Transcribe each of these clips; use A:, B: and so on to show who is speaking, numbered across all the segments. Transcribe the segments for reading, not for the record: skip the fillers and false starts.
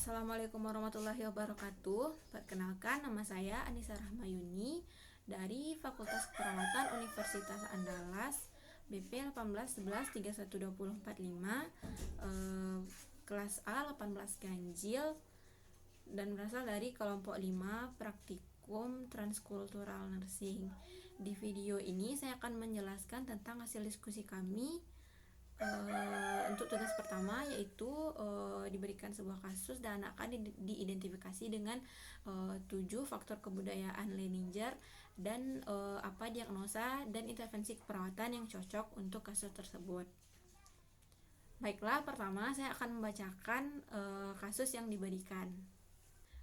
A: Assalamualaikum warahmatullahi wabarakatuh. Perkenalkan, nama saya Anissa Rahmayuni dari Fakultas Keperawatan Universitas Andalas, BP 1811312045, kelas A 18 ganjil, dan berasal dari kelompok 5 praktikum transkultural nursing. Di video ini saya akan menjelaskan tentang hasil diskusi kami. Untuk tugas pertama yaitu diberikan sebuah kasus dan akan diidentifikasi dengan 7 faktor kebudayaan Leninger dan apa diagnosa dan intervensi keperawatan yang cocok untuk kasus tersebut. Baiklah, pertama saya akan membacakan kasus yang diberikan.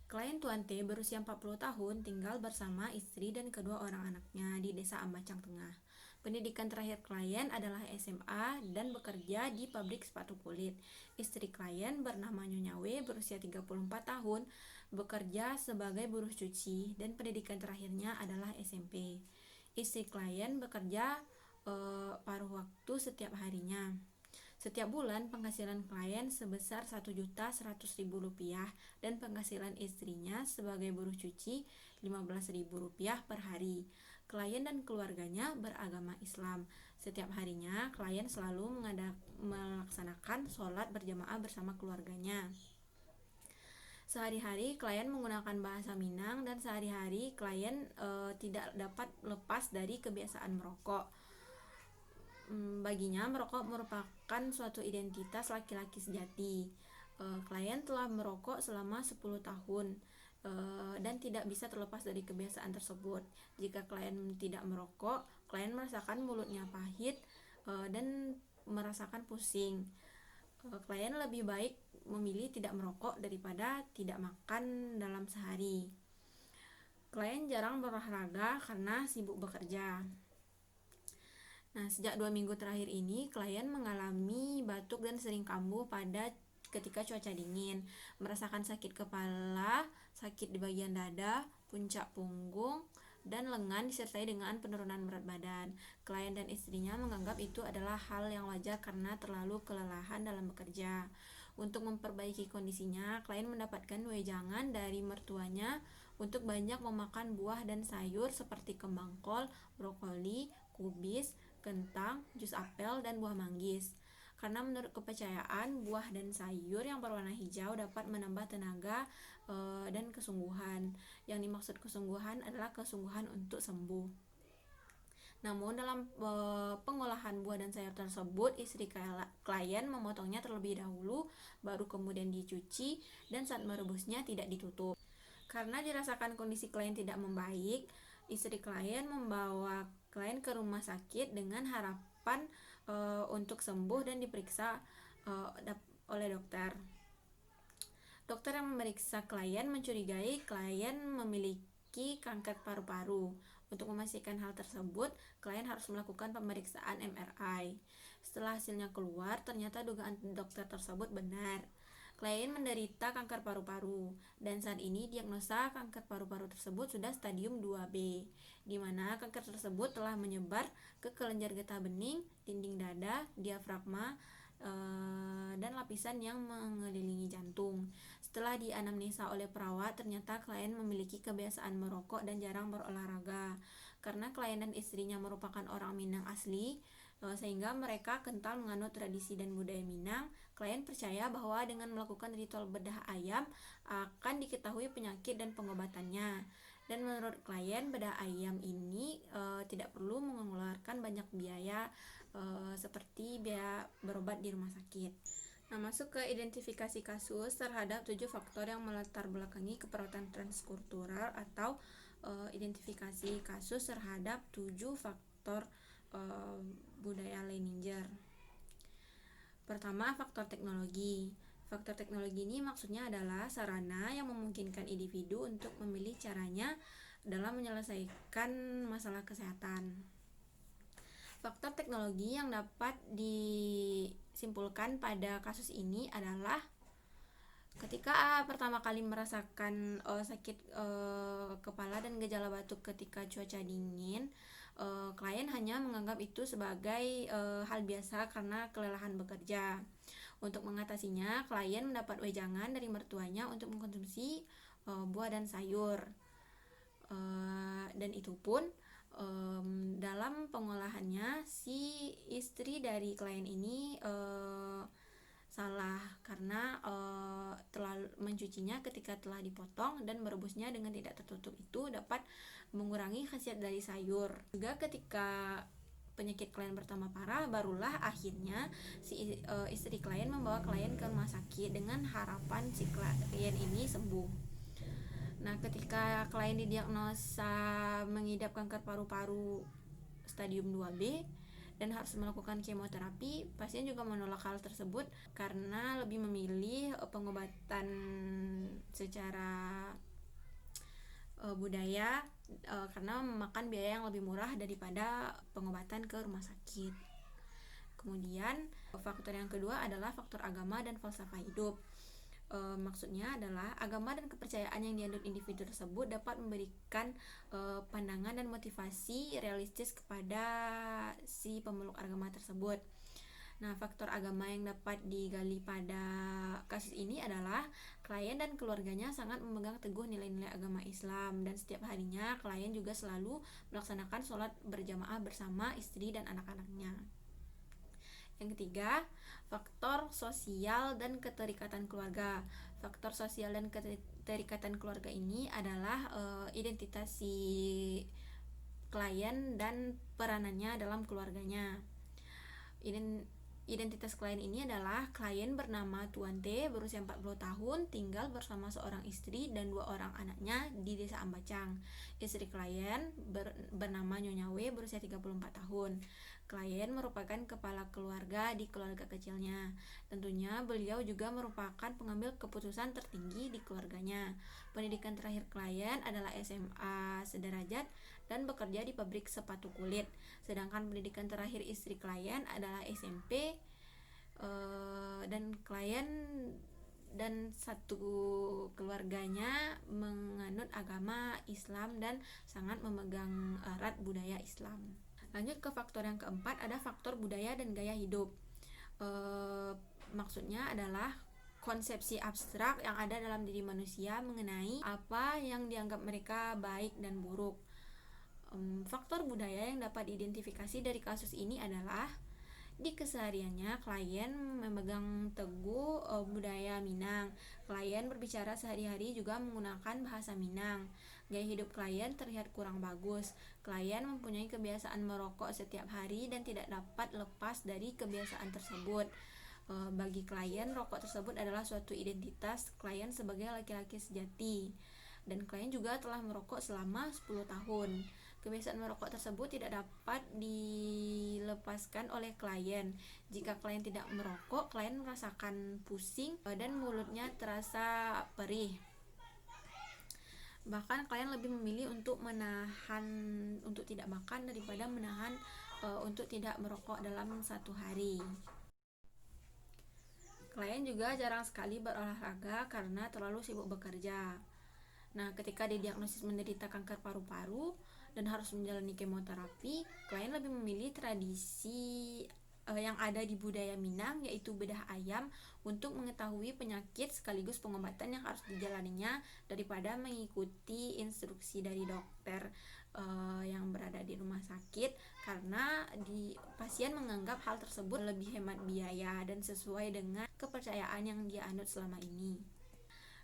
A: Klien Tuan T berusia 40 tahun, tinggal bersama istri dan kedua orang anaknya di Desa Ambacang Tengah. Pendidikan terakhir klien adalah SMA dan bekerja di pabrik sepatu kulit. Istri klien bernama Nyonya W berusia 34 tahun, bekerja sebagai buruh cuci dan pendidikan terakhirnya adalah SMP. Istri klien bekerja paruh waktu setiap harinya. Setiap bulan penghasilan klien sebesar Rp1.100.000 dan penghasilan istrinya sebagai buruh cuci Rp15.000 per hari. Klien dan keluarganya beragama Islam. Setiap harinya klien selalu melaksanakan sholat berjamaah bersama keluarganya. Sehari-hari klien menggunakan bahasa Minang dan sehari-hari klien tidak dapat lepas dari kebiasaan merokok. Baginya merokok merupakan suatu identitas laki-laki sejati. Klien telah merokok selama 10 tahun dan tidak bisa terlepas dari kebiasaan tersebut. Jika klien tidak merokok, klien merasakan mulutnya pahit dan merasakan pusing. Klien lebih baik memilih tidak merokok daripada tidak makan dalam sehari. Klien jarang berolahraga karena sibuk bekerja. Nah, sejak 2 minggu terakhir ini, klien mengalami batuk dan sering kambuh ketika cuaca dingin, merasakan sakit kepala, sakit di bagian dada, puncak punggung, dan lengan disertai dengan penurunan berat badan. Klien dan istrinya menganggap itu adalah hal yang wajar karena terlalu kelelahan dalam bekerja. Untuk memperbaiki kondisinya, klien mendapatkan wejangan dari mertuanya untuk banyak memakan buah dan sayur seperti kembang kol, brokoli, kubis, kentang, jus apel, dan buah manggis. Karena menurut kepercayaan, buah dan sayur yang berwarna hijau dapat menambah tenaga dan kesungguhan. Yang dimaksud kesungguhan adalah kesungguhan untuk sembuh. Namun dalam pengolahan buah dan sayur tersebut, istri klien memotongnya terlebih dahulu, baru kemudian dicuci, dan saat merebusnya tidak ditutup. Karena dirasakan kondisi klien tidak membaik, istri klien membawa klien ke rumah sakit dengan harapan untuk sembuh dan diperiksa oleh dokter. Dokter yang memeriksa klien mencurigai klien memiliki kanker paru-paru. Untuk memastikan hal tersebut, klien harus melakukan pemeriksaan MRI. Setelah hasilnya keluar, ternyata dugaan dokter tersebut benar. Klien menderita kanker paru-paru dan saat ini diagnosa kanker paru-paru tersebut sudah stadium 2B, di mana kanker tersebut telah menyebar ke kelenjar getah bening, dinding dada, diafragma, dan lapisan yang mengelilingi jantung. Setelah dianamnesa oleh perawat, ternyata klien memiliki kebiasaan merokok dan jarang berolahraga. Karena klien dan istrinya merupakan orang Minang asli, sehingga mereka kental menganut tradisi dan budaya Minang, klien percaya bahwa dengan melakukan ritual bedah ayam akan diketahui penyakit dan pengobatannya. Dan menurut klien, bedah ayam ini tidak perlu mengeluarkan banyak biaya seperti biaya berobat di rumah sakit. Nah, masuk ke identifikasi kasus terhadap 7 faktor yang melatar belakangi keperawatan transkultural atau identifikasi kasus terhadap 7 faktor budaya Leninger. Pertama, faktor teknologi. Faktor teknologi ini maksudnya adalah sarana yang memungkinkan individu untuk memilih caranya dalam menyelesaikan masalah kesehatan. Faktor teknologi yang dapat disimpulkan pada kasus ini adalah ketika pertama kali merasakan sakit kepala dan gejala batuk ketika cuaca dingin, klien hanya menganggap itu sebagai hal biasa karena kelelahan bekerja. Untuk mengatasinya, klien mendapat wejangan dari mertuanya untuk mengkonsumsi buah dan sayur. Dan itu pun dalam pengolahannya si istri dari klien ini salah karena terlalu mencucinya ketika telah dipotong, dan merebusnya dengan tidak tertutup itu dapat mengurangi khasiat dari sayur. Juga ketika penyakit klien pertama parah, barulah akhirnya si istri klien membawa klien ke rumah sakit dengan harapan si klien ini sembuh. Nah, ketika klien didiagnosa mengidap kanker paru-paru stadium 2B dan harus melakukan kemoterapi, pasien juga menolak hal tersebut karena lebih memilih pengobatan secara budaya karena memakan biaya yang lebih murah daripada pengobatan ke rumah sakit. Kemudian faktor yang kedua adalah faktor agama dan falsafah hidup. Maksudnya adalah agama dan kepercayaan yang dianut individu tersebut dapat memberikan pandangan dan motivasi realistis kepada si pemeluk agama tersebut. Nah, faktor agama yang dapat digali pada kasus ini adalah klien dan keluarganya sangat memegang teguh nilai-nilai agama Islam, dan setiap harinya klien juga selalu melaksanakan sholat berjamaah bersama istri dan anak-anaknya. Yang ketiga, faktor sosial dan keterikatan keluarga. Faktor sosial dan keterikatan keluarga ini adalah identitas si klien dan peranannya dalam keluarganya. Identitas klien ini adalah klien bernama Tuan T, berusia 40 tahun, tinggal bersama seorang istri dan 2 orang anaknya di Desa Ambacang. Istri klien bernama Nyonya W, berusia 34 tahun. Klien merupakan kepala keluarga di keluarga kecilnya. Tentunya beliau juga merupakan pengambil keputusan tertinggi di keluarganya. Pendidikan terakhir klien adalah SMA sederajat dan bekerja di pabrik sepatu kulit. Sedangkan pendidikan terakhir istri klien adalah SMP, dan klien dan satu keluarganya menganut agama Islam dan sangat memegang erat budaya Islam. Lanjut ke faktor yang keempat, ada faktor budaya dan gaya hidup. Maksudnya adalah konsepsi abstrak yang ada dalam diri manusia mengenai apa yang dianggap mereka baik dan buruk. Faktor budaya yang dapat diidentifikasi dari kasus ini adalah di kesehariannya klien memegang teguh budaya Minang. Klien berbicara sehari-hari juga menggunakan bahasa Minang. Gaya hidup klien terlihat kurang bagus. Klien mempunyai kebiasaan merokok setiap hari dan tidak dapat lepas dari kebiasaan tersebut. Bagi klien, rokok tersebut adalah suatu identitas klien sebagai laki-laki sejati. Dan klien juga telah merokok selama 10 tahun. Kebiasaan merokok tersebut tidak dapat dilepaskan oleh klien. Jika klien tidak merokok, klien merasakan pusing dan mulutnya terasa perih. Bahkan klien lebih memilih untuk menahan untuk tidak makan daripada menahan untuk tidak merokok dalam satu hari. Klien juga jarang sekali berolahraga karena terlalu sibuk bekerja. Nah, ketika didiagnosis menderita kanker paru-paru dan harus menjalani kemoterapi, klien lebih memilih tradisi yang ada di budaya Minang, yaitu bedah ayam, untuk mengetahui penyakit sekaligus pengobatan yang harus dijalaninya daripada mengikuti instruksi dari dokter yang berada di rumah sakit, karena pasien menganggap hal tersebut lebih hemat biaya dan sesuai dengan kepercayaan yang dia anut selama ini.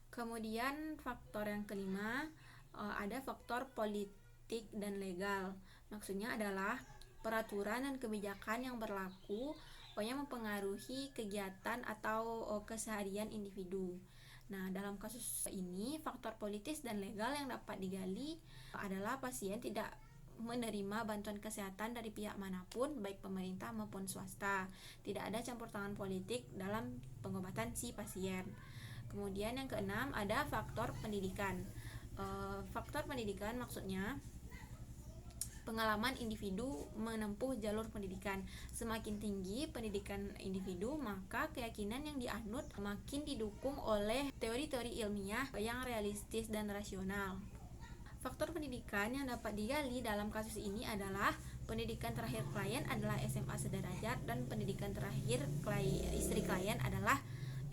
A: Kemudian faktor yang kelima, ada faktor politik dan legal. Maksudnya adalah peraturan dan kebijakan yang berlaku yang mempengaruhi kegiatan atau keseharian individu. Nah, dalam kasus ini faktor politis dan legal yang dapat digali adalah pasien tidak menerima bantuan kesehatan dari pihak manapun, baik pemerintah maupun swasta. Tidak ada campur tangan politik dalam pengobatan si pasien. Kemudian yang keenam, ada faktor pendidikan. Faktor pendidikan maksudnya pengalaman individu menempuh jalur pendidikan. Semakin tinggi pendidikan individu, maka keyakinan yang dianut makin didukung oleh teori-teori ilmiah yang realistis dan rasional. Faktor pendidikan yang dapat digali dalam kasus ini adalah Pendidikan terakhir klien adalah SMA sederajat dan pendidikan terakhir istri klien adalah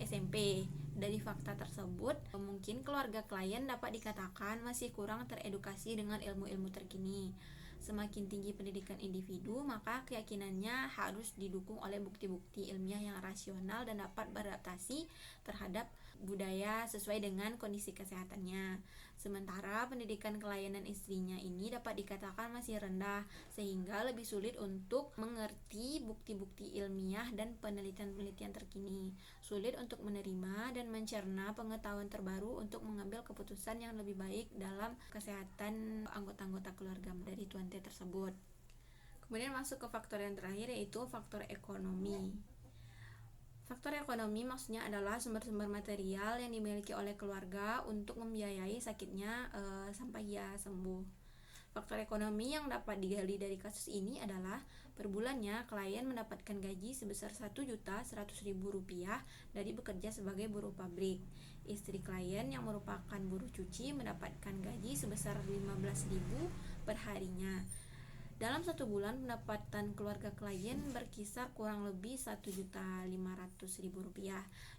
A: SMP. Dari fakta tersebut, mungkin keluarga klien dapat dikatakan masih kurang teredukasi dengan ilmu-ilmu terkini. Semakin tinggi pendidikan individu, maka keyakinannya harus didukung oleh bukti-bukti ilmiah yang rasional dan dapat beradaptasi terhadap budaya sesuai dengan kondisi kesehatannya. Sementara pendidikan klien dan istrinya ini dapat dikatakan masih rendah, sehingga lebih sulit untuk mengerti bukti-bukti ilmiah dan penelitian-penelitian terkini. Sulit untuk menerima dan mencerna pengetahuan terbaru untuk mengambil keputusan yang lebih baik dalam kesehatan anggota-anggota keluarga dari tuan T tersebut. Kemudian masuk ke faktor yang terakhir, yaitu faktor ekonomi. Faktor ekonomi maksudnya adalah sumber-sumber material yang dimiliki oleh keluarga untuk membiayai sakitnya sampai ia sembuh. Faktor ekonomi yang dapat digali dari kasus ini adalah per bulannya klien mendapatkan gaji sebesar Rp1.100.000 dari bekerja sebagai buruh pabrik. Istri klien yang merupakan buruh cuci mendapatkan gaji sebesar Rp15.000 per harinya. Dalam satu bulan, pendapatan keluarga klien berkisar kurang lebih Rp1.500.000,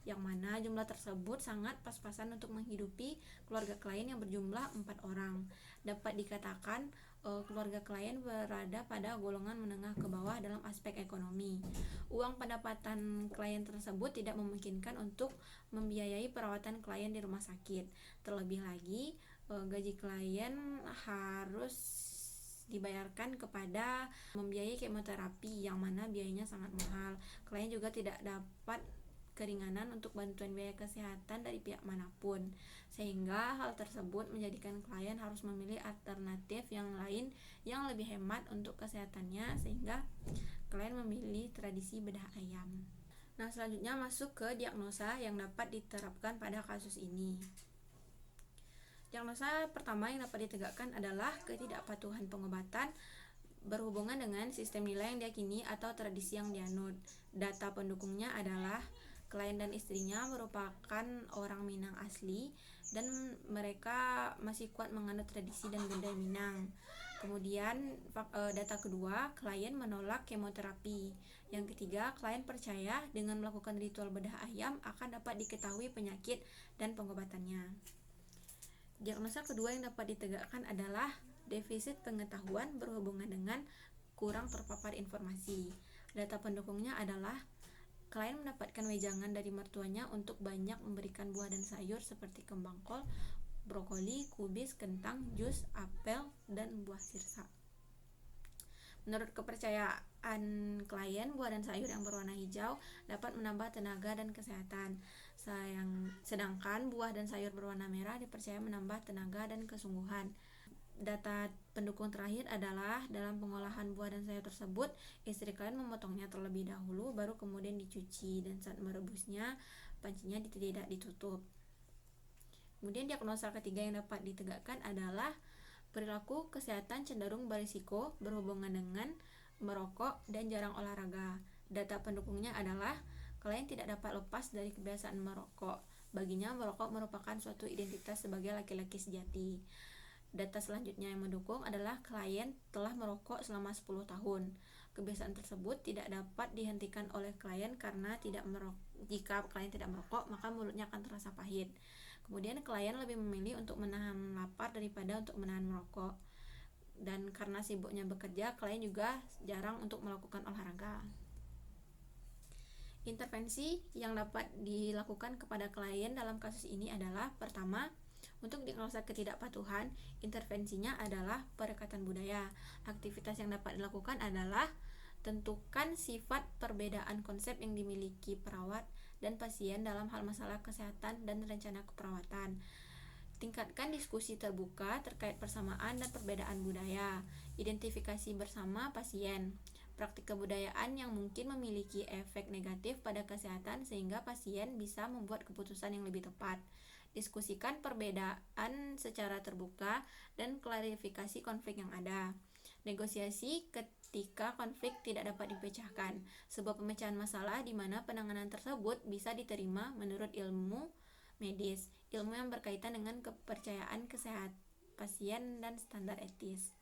A: yang mana jumlah tersebut sangat pas-pasan untuk menghidupi keluarga klien yang berjumlah 4 orang. Dapat dikatakan keluarga klien berada pada golongan menengah ke bawah dalam aspek ekonomi. Uang pendapatan klien tersebut tidak memungkinkan untuk membiayai perawatan klien di rumah sakit. Terlebih lagi, gaji klien harus dibayarkan kepada membiayai kemoterapi yang mana biayanya sangat mahal. Klien juga tidak dapat keringanan untuk bantuan biaya kesehatan dari pihak manapun, sehingga hal tersebut menjadikan klien harus memilih alternatif yang lain yang lebih hemat untuk kesehatannya, sehingga klien memilih tradisi bedah ayam. Nah, selanjutnya masuk ke diagnosa yang dapat diterapkan pada kasus ini. Diagnosa pertama yang dapat ditegakkan adalah ketidakpatuhan pengobatan berhubungan dengan sistem nilai yang diyakini atau tradisi yang dianut. Data pendukungnya adalah klien dan istrinya merupakan orang Minang asli dan mereka masih kuat menganut tradisi dan budaya Minang. Kemudian data kedua, klien menolak kemoterapi. Yang ketiga, klien percaya dengan melakukan ritual bedah ayam akan dapat diketahui penyakit dan pengobatannya. Diagnosa kedua yang dapat ditegakkan adalah defisit pengetahuan berhubungan dengan kurang terpapar informasi. Data pendukungnya adalah klien mendapatkan wejangan dari mertuanya untuk banyak memberikan buah dan sayur seperti kembang kol, brokoli, kubis, kentang, jus, apel, dan buah sirsa. Menurut kepercayaan klien, buah dan sayur yang berwarna hijau dapat menambah tenaga dan kesehatan. Sedangkan buah dan sayur berwarna merah dipercaya menambah tenaga dan kesungguhan. Data pendukung terakhir adalah dalam pengolahan buah dan sayur tersebut, istri klien memotongnya terlebih dahulu, baru kemudian dicuci, dan saat merebusnya, pancinya tidak ditutup. Kemudian diagnosa ketiga yang dapat ditegakkan adalah perilaku kesehatan cenderung berisiko berhubungan dengan merokok dan jarang olahraga. Data pendukungnya adalah klien tidak dapat lepas dari kebiasaan merokok. Baginya, merokok merupakan suatu identitas sebagai laki-laki sejati. Data selanjutnya yang mendukung adalah klien telah merokok selama 10 tahun. Kebiasaan tersebut tidak dapat dihentikan oleh klien karena jika klien tidak merokok, maka mulutnya akan terasa pahit. Kemudian klien lebih memilih untuk menahan lapar daripada untuk menahan merokok. Dan karena sibuknya bekerja, klien juga jarang untuk melakukan olahraga. Intervensi yang dapat dilakukan kepada klien dalam kasus ini adalah: pertama, untuk diagnosa ketidakpatuhan, intervensinya adalah pendekatan budaya. Aktivitas yang dapat dilakukan adalah: tentukan sifat perbedaan konsep yang dimiliki perawat dan pasien dalam hal masalah kesehatan dan rencana keperawatan. Tingkatkan diskusi terbuka terkait persamaan dan perbedaan budaya. Identifikasi bersama pasien praktik kebudayaan yang mungkin memiliki efek negatif pada kesehatan sehingga pasien bisa membuat keputusan yang lebih tepat. Diskusikan perbedaan secara terbuka dan klarifikasi konflik yang ada. Negosiasi ketika konflik tidak dapat dipecahkan. Sebuah pemecahan masalah di mana penanganan tersebut bisa diterima menurut ilmu medis, ilmu yang berkaitan dengan kepercayaan kesehatan pasien dan standar etis.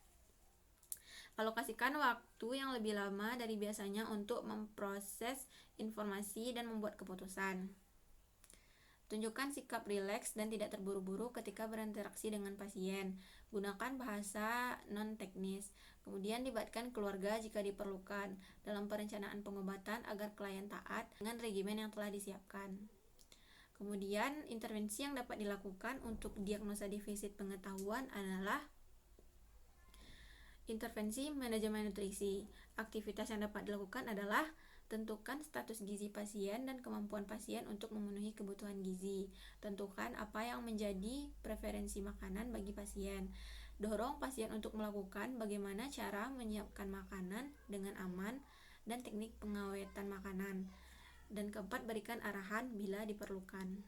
A: Alokasikan waktu yang lebih lama dari biasanya untuk memproses informasi dan membuat keputusan. Tunjukkan sikap rileks dan tidak terburu-buru ketika berinteraksi dengan pasien. Gunakan bahasa non-teknis. Kemudian libatkan keluarga jika diperlukan dalam perencanaan pengobatan agar klien taat dengan regimen yang telah disiapkan. Kemudian, intervensi yang dapat dilakukan untuk diagnosa defisit pengetahuan adalah intervensi manajemen nutrisi. Aktivitas yang dapat dilakukan adalah tentukan status gizi pasien dan kemampuan pasien untuk memenuhi kebutuhan gizi. Tentukan apa yang menjadi preferensi makanan bagi pasien. Dorong pasien untuk melakukan bagaimana cara menyiapkan makanan dengan aman dan teknik pengawetan makanan. Dan keempat, berikan arahan bila diperlukan.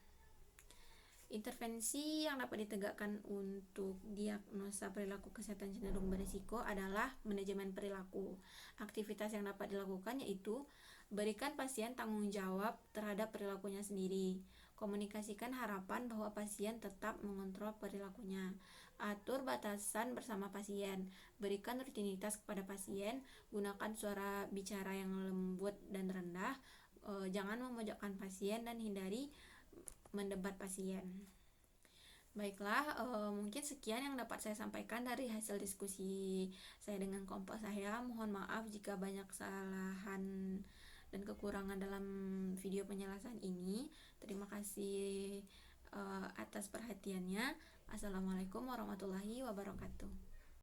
A: Intervensi yang dapat ditegakkan untuk diagnosa perilaku kesehatan cenderung berisiko adalah manajemen perilaku. Aktivitas yang dapat dilakukan yaitu berikan pasien tanggung jawab terhadap perilakunya sendiri. Komunikasikan harapan bahwa pasien tetap mengontrol perilakunya. Atur batasan bersama pasien. Berikan rutinitas kepada pasien. Gunakan suara bicara yang lembut dan rendah. Jangan memojokkan pasien dan hindari mendebat pasien. Baiklah, mungkin sekian yang dapat saya sampaikan dari hasil diskusi saya dengan kelompok saya. Mohon maaf jika banyak kesalahan dan kekurangan dalam video penjelasan ini. Terima kasih atas perhatiannya. Assalamualaikum warahmatullahi wabarakatuh.